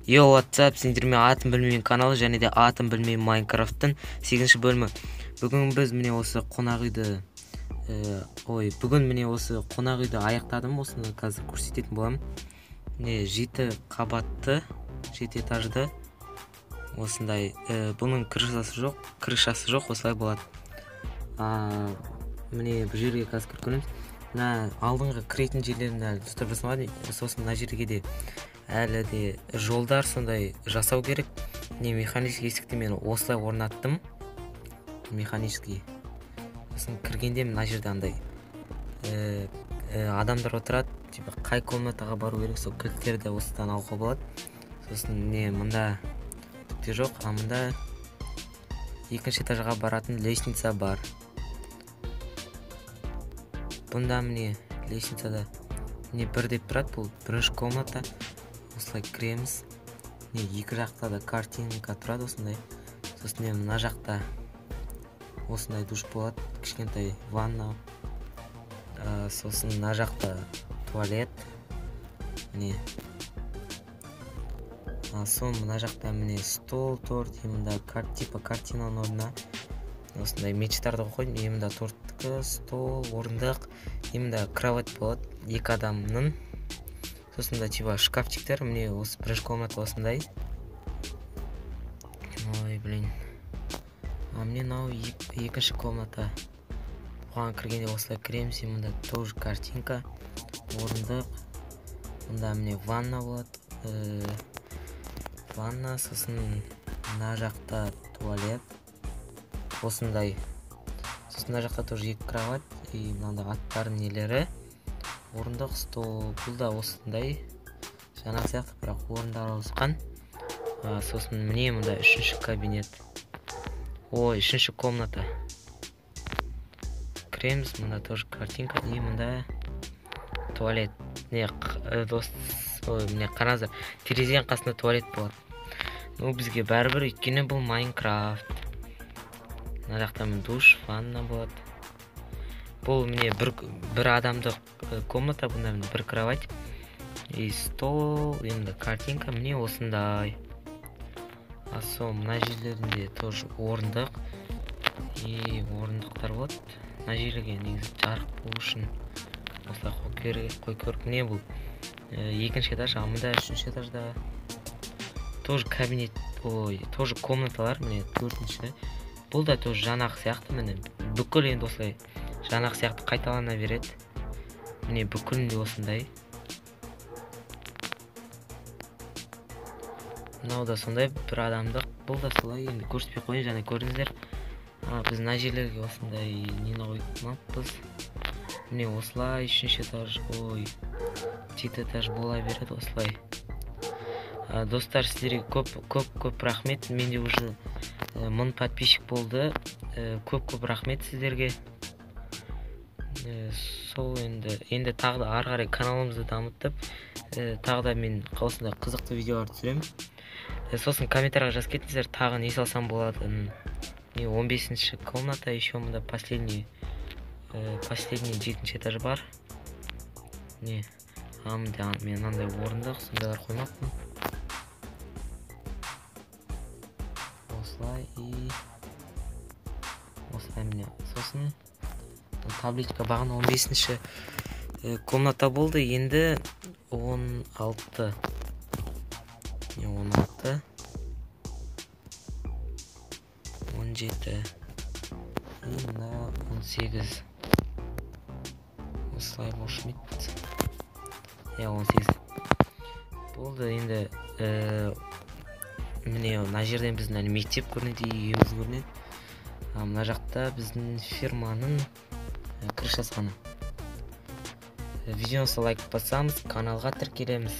Yo, WhatsApp, сендермен атын білмеймін каналы және де атын білмеймін Майнкрафттың 8-ші бөлімі. Бүгін біз міне осы қонақ үйді аяқтадым. Осыны қазір көрсететін боламын. Міне 7 қабатты, 7 этажды. Осындай, бұның крышасы жоқ, осылай болады. Міне бұл жерге қазір көргеніміз. Алдыңғы кіретін жерлерін әлі тұтып жасамады. Сосын мына жерге де әлі де жолдар сондай жасау керек. Механический есікті мен осылай орнаттым. Механический. Сосын кіргенде мына жерде андай адамдар отырады. Қай комнатаға бару керек, сол кілттерді осыдан алуға болады. Сосын мында түкте жоқ, мында екінші этажға баратын лестница бар. Бұнда міне лестницада бір деп тұрады, бұл бірінші комната. Осылай кіреміз. Екі жақта да картинка тұрады осындай. Сосын мына жақта осындай душ болады, кішкентай ванна. Сосын мына жақта туалет. Сосын мына жақта міне стол, торт, мында картинаның орнына осындай мечтарды қойдым. Мында торттікі, стол, орындық, мында кровать болады, екі адамның. Сосын да шкафчиктер, міне осы бірінші комната осындай. Міне мынау екінші комната. Бұған кіргенде осылай кіреміз. Мында тоже картинка, орындық. Мында міне ванна болады. Ванна, сосын мына жақта туалет. Осындай. Сосын мына жақта тоже екі кровать, мынандай аттардың нелері. Орындық, стол, бұл да осындай. Жаңа сияқты, бірақ орындар ауысқан. Сосын міне мында үшінші кабинет. Үшінші комната. Кіреміз, мында тоже картинка, мында туалет. Міне қараңыздар, терезенің қасында туалет болады. Бізге бәрібір, өйткені бұл Майнкрафт. Мына жақта душ, ванна болады. Бұл міне бір адамдық комната, бұнда бір кровать, стол, енді картинка, міне осындай. Сол мына жерлерінде тоже орындық, орындықтар болады. Мына жерге негізі жарық болу үшін осылай қой көріп. Міне бұл екінші этаж, мында үшінші этажда тоже кабинет, тоже комнаталар, міне төртінші. Бұл да тоже жанақ сияқты, міне бүкіл енді осылай жанақ сияқты қайталана береді. Міне бүкілінде осындай. Мынау да сондай бір адамдық. Бұл да солай, енді көрсетпей қойын, және көрдіңіздер. Біз мына жерлерге осындай нені қойдық. Міне осылай үшінші этаж, 7 этаж бола береді осылай. Достар, сіздерге көп рахмет. Менде уже 1000 подписчик болды. Көп рахмет сіздерге. Сол енді тағы да ары қарай каналымызды дамытып, тағы да мен осындай қызықты видеолар түсіремін. Сосын комментарияға жазып кетіңіздер, тағы не салсам болады. 15-ші комната, еще мында последний 7-ші этаж бар. Мен мынандай орындық, сондайлар қоймақпын. Осылай міне. Сосын табличка бағана 15-ші комната болды, енді 16. 17. 17. 18. Осылай болшымет. 18. Болды, енді міне мына жерден біздің мектеп көрінеді, үйіміз көрінеді. Мына жақта біздің фирманың крышасы ғана. Видеосы лайк басамыз, каналға тіркелеміз.